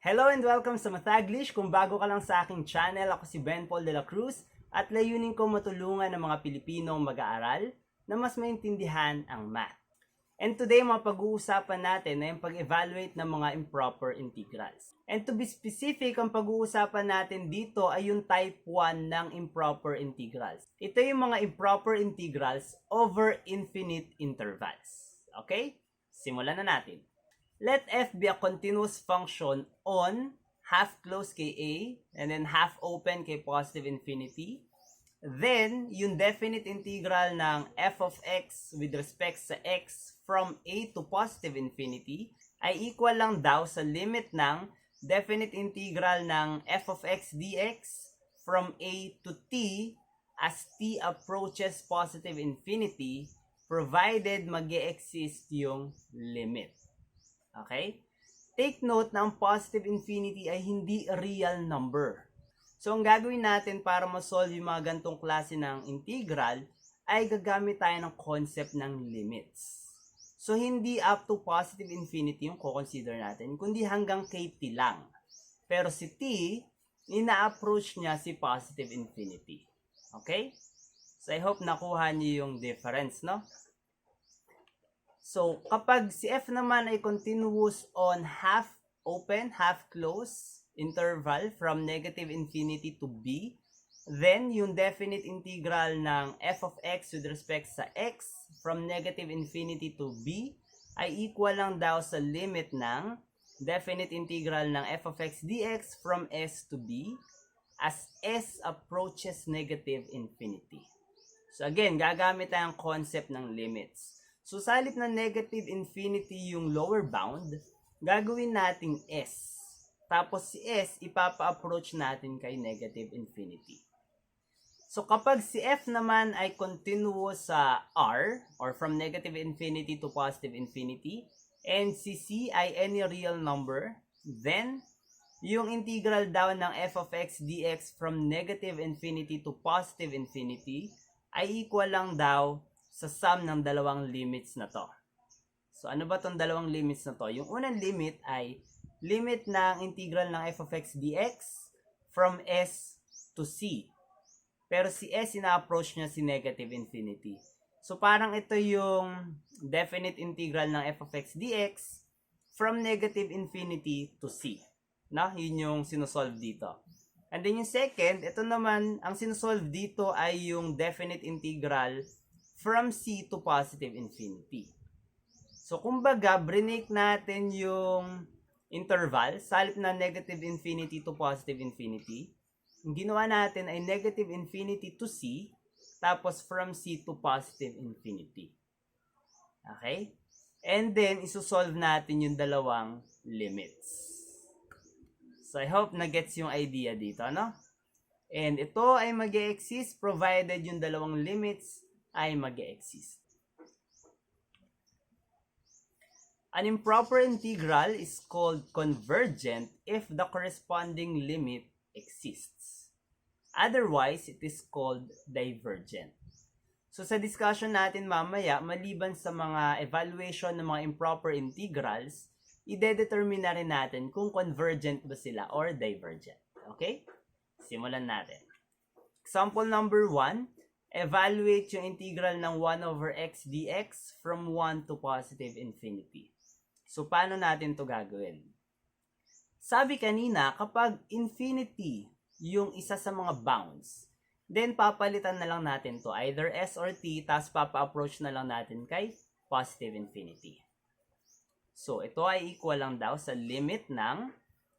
Hello and welcome sa Mathaglish. Kung bago ka lang sa aking channel, ako si Ben Paul de la Cruz at layunin ko matulungan ng mga Pilipinong mag-aaral na mas maintindihan ang math. And today, mapag-uusapan natin na yung pag-evaluate ng mga improper integrals. And to be specific, ang pag-uusapan natin dito ay yung type 1 ng improper integrals. Ito yung mga improper integrals over infinite intervals. Okay? Simulan na natin. Let f be a continuous function on half closed kay a and then half open kay positive infinity. Then, yung definite integral ng f of x with respect sa x from a to positive infinity ay equal lang daw sa limit ng definite integral ng f of x dx from a to t as t approaches positive infinity provided mag-e-exist yung limit. Okay? Take note na ang positive infinity ay hindi real number. So, ang gagawin natin para ma-solve yung mga gantong klase ng integral ay gagamit tayo ng concept ng limits. So, hindi up to positive infinity yung co-consider natin, kundi hanggang kay t lang. Pero si t, ina-approach niya si positive infinity. Okay? So, I hope nakuha niyo yung difference, no? So, kapag si f naman ay continuous on half open, half closed interval from negative infinity to b, then yung definite integral ng f of x with respect sa x from negative infinity to b ay equal lang daw sa limit ng definite integral ng f of x dx from s to b as s approaches negative infinity. So, again, gagamit tayong concept ng limits. So, sa halip na negative infinity yung lower bound, gagawin nating s. Tapos si s, ipapa-approach natin kay negative infinity. So, kapag si f naman ay continuous sa r, or from negative infinity to positive infinity, and si c ay any real number, then, yung integral daw ng f of x dx from negative infinity to positive infinity ay equal lang daw sa sum ng dalawang limits na to. So, ano ba tong dalawang limits na to? Yung unang limit ay limit ng integral ng f of x dx from s to c. Pero si s, ina-approach niya si negative infinity. So, parang ito yung definite integral ng f of x dx from negative infinity to c. No? Yun yung sinusolve dito. And then yung second, ito naman, ang sinusolve dito ay yung definite integral from c to positive infinity. So, kumbaga, brinake natin yung interval sa halip na negative infinity to positive infinity. Ang ginawa natin ay negative infinity to c, tapos from c to positive infinity. Okay? And then, isusolve natin yung dalawang limits. So, I hope na-gets yung idea dito, no? And ito ay mag-e-exist provided yung dalawang limits ay mag-e-exist. An improper integral is called convergent if the corresponding limit exists. Otherwise, it is called divergent. So sa discussion natin mamaya, maliban sa mga evaluation ng mga improper integrals, ide-determine na rin natin kung convergent ba sila or divergent. Okay? Simulan natin. Example number 1. Evaluate yung integral ng 1 over x dx from 1 to positive infinity. So, paano natin to gagawin? Sabi kanina, kapag infinity yung isa sa mga bounds, then papalitan na lang natin to either s or t, tapos papa-approach na lang natin kay positive infinity. So, ito ay equal lang daw sa limit ng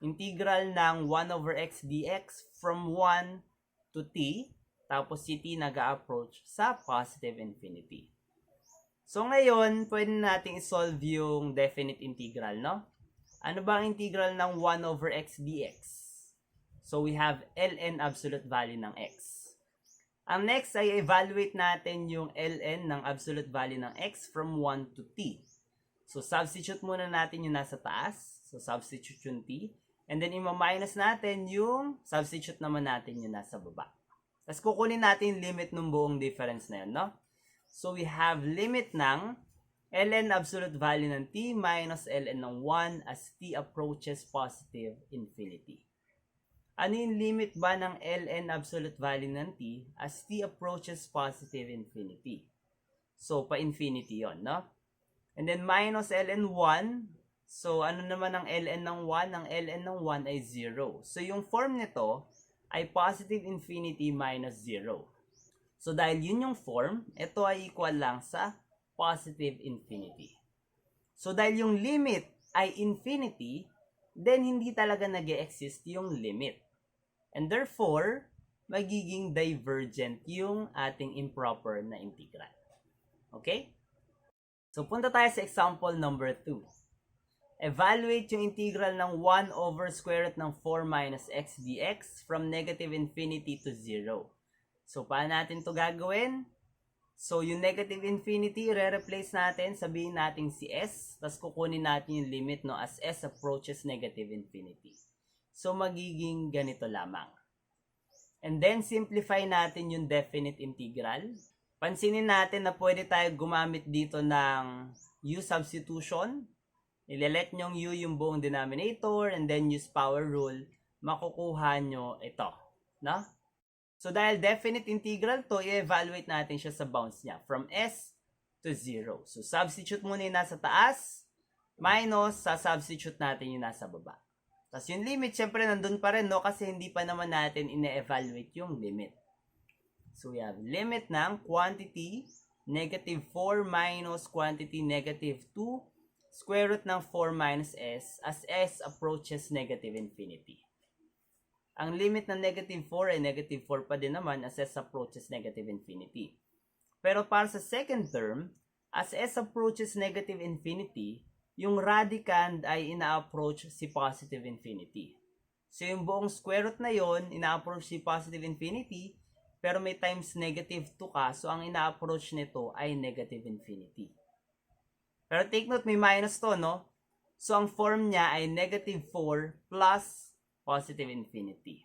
integral ng 1 over x dx from 1 to t, tapos si t nag-a-approach sa positive infinity. So, ngayon, pwede natin isolve yung definite integral, no? Ano ba ang integral ng 1 over x dx? So, we have ln absolute value ng x. Ang next ay evaluate natin yung ln ng absolute value ng x from 1 to t. So, substitute muna natin yung nasa taas. So, substitute yung t. And then, ima-minus natin yung substitute naman natin yung nasa baba. Tapos kukunin natin yung limit ng buong difference na yun, no? So, we have limit ng ln absolute value ng t minus ln ng 1 as t approaches positive infinity. Ano yung limit ba ng ln absolute value ng t as t approaches positive infinity? So, pa-infinity yon, no? And then, minus ln 1. So, ano naman ang ln ng 1? Ang ln ng 1 ay 0. So, yung form nito ay positive infinity minus 0. So, dahil yun yung form, ito ay equal lang sa positive infinity. So, dahil yung limit ay infinity, then hindi talaga nag-e-exist yung limit. And therefore, magiging divergent yung ating improper na integral. Okay? So, punta tayo sa example number 2. Evaluate yung integral ng 1 over square root ng 4 minus x dx from negative infinity to 0. So, paano natin to gagawin? So, yung negative infinity, re-replace natin, sabihin natin si s, tapos kukunin natin yung limit, no, as s approaches negative infinity. So, magiging ganito lamang. And then, simplify natin yung definite integral. Pansinin natin na pwede tayo gumamit dito ng u substitution. Ile-let nyong u yung buong denominator and then use power rule. Makukuha nyo ito. No? So, dahil definite integral to, i-evaluate natin siya sa bounds niya from s to 0. So, substitute muna yung nasa taas minus sa substitute natin yung nasa baba. Tapos yung limit, syempre nandun pa rin, no? Kasi hindi pa naman natin ine-evaluate yung limit. So, we have limit ng quantity negative 4 minus quantity negative 2 square root ng 4 minus s as s approaches negative infinity. Ang limit ng negative 4 ay negative 4 pa din naman as s approaches negative infinity. Pero para sa second term, as s approaches negative infinity, yung radicand ay ina-approach si positive infinity. So yung buong square root na yon ina-approach si positive infinity, pero may times negative 2 ka, so ang ina-approach nito ay negative infinity. Pero take note, may minus to, no? So ang form niya ay negative 4 plus positive infinity.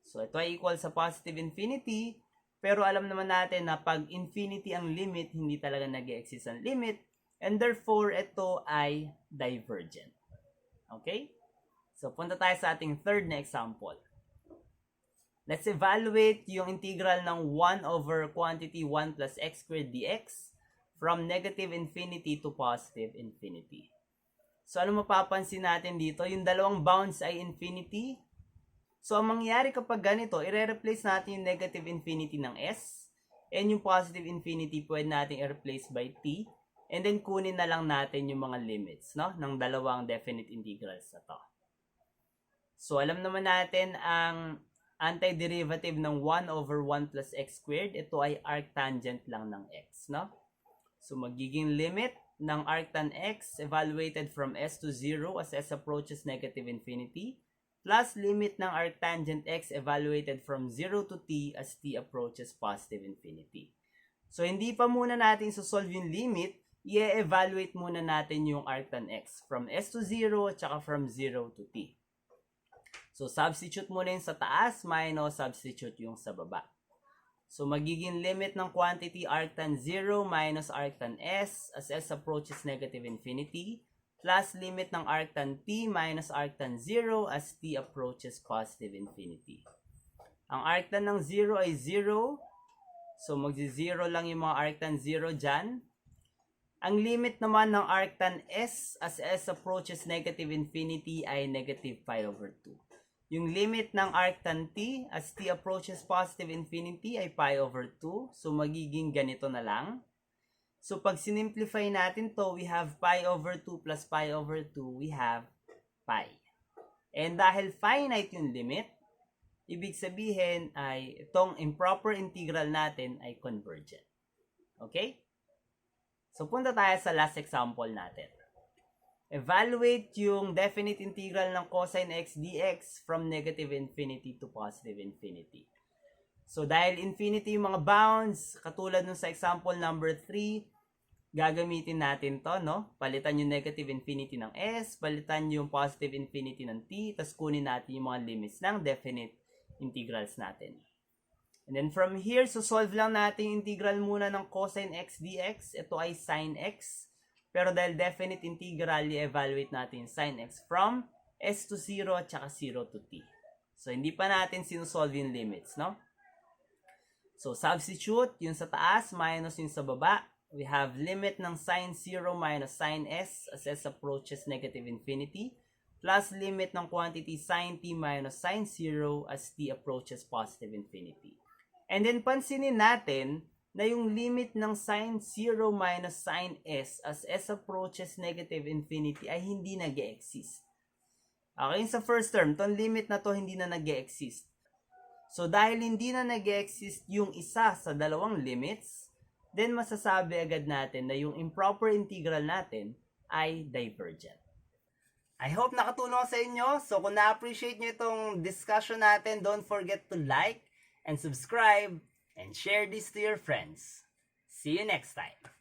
So, ito ay equal sa positive infinity, pero alam naman natin na pag infinity ang limit, hindi talaga nag-e-exist ang limit, and therefore, ito ay divergent. Okay? So, punta tayo sa ating third na example. Let's evaluate yung integral ng 1 over quantity 1 plus x squared dx from negative infinity to positive infinity. So, ano mapapansin natin dito? Yung dalawang bounds ay infinity. So, ang mangyayari kapag ganito, i-replace natin yung negative infinity ng s. And yung positive infinity, pwede natin i-replace by t. And then, kunin na lang natin yung mga limits, no? Ng dalawang definite integrals na to. So, alam naman natin ang antiderivative ng 1 over 1 plus x squared. Ito ay arctangent lang ng x, no? So, magiging limit ng arctan x evaluated from s to 0 as s approaches negative infinity plus limit ng arctangent x evaluated from 0 to t as t approaches positive infinity. So, hindi pa muna natin solve yung limit, i-evaluate muna natin yung arctan x from s to 0 at saka from 0 to t. So, substitute muna yung sa taas minus substitute yung sa baba. So, magiging limit ng quantity arctan 0 minus arctan s as s approaches negative infinity plus limit ng arctan t minus arctan 0 as t approaches positive infinity. Ang arctan ng 0 ay 0. So, magzi-0 lang yung mga arctan 0 dyan. Ang limit naman ng arctan s as s approaches negative infinity ay negative pi over 2. Yung limit ng arctan t as t approaches positive infinity ay pi over 2. So, magiging ganito na lang. So, pag sinimplify natin to, we have pi over 2 plus pi over 2, we have pi. And dahil finite yung limit, ibig sabihin ay itong improper integral natin ay convergent. Okay? So, punta tayo sa last example natin. Evaluate yung definite integral ng cosine x dx from negative infinity to positive infinity. So, dahil infinity yung mga bounds, katulad nung sa example number 3, gagamitin natin to, no? Palitan yung negative infinity ng s, palitan yung positive infinity ng t, tapos kunin natin yung mga limits ng definite integrals natin. And then from here, so solve lang natin yung integral muna ng cosine x dx. Ito ay sin x. Pero dahil definite integral, i-evaluate natin sin x from s to 0 at saka 0 to t. So, hindi pa natin sinusolve yung limits, no? So, substitute yung sa taas minus yung sa baba. We have limit ng sin 0 minus sin s as s approaches negative infinity. Plus limit ng quantity sin t minus sin 0 as t approaches positive infinity. And then, pansinin natin na yung limit ng sin 0 minus sin s as s approaches negative infinity ay hindi nag-e-exist. Okay, sa first term, itong limit na to hindi na nag-e-exist. So, dahil hindi na nag-e-exist yung isa sa dalawang limits, then masasabi agad natin na yung improper integral natin ay divergent. I hope nakatulong sa inyo. So, kung na-appreciate nyo itong discussion natin, don't forget to like and subscribe and share this to your friends. See you next time.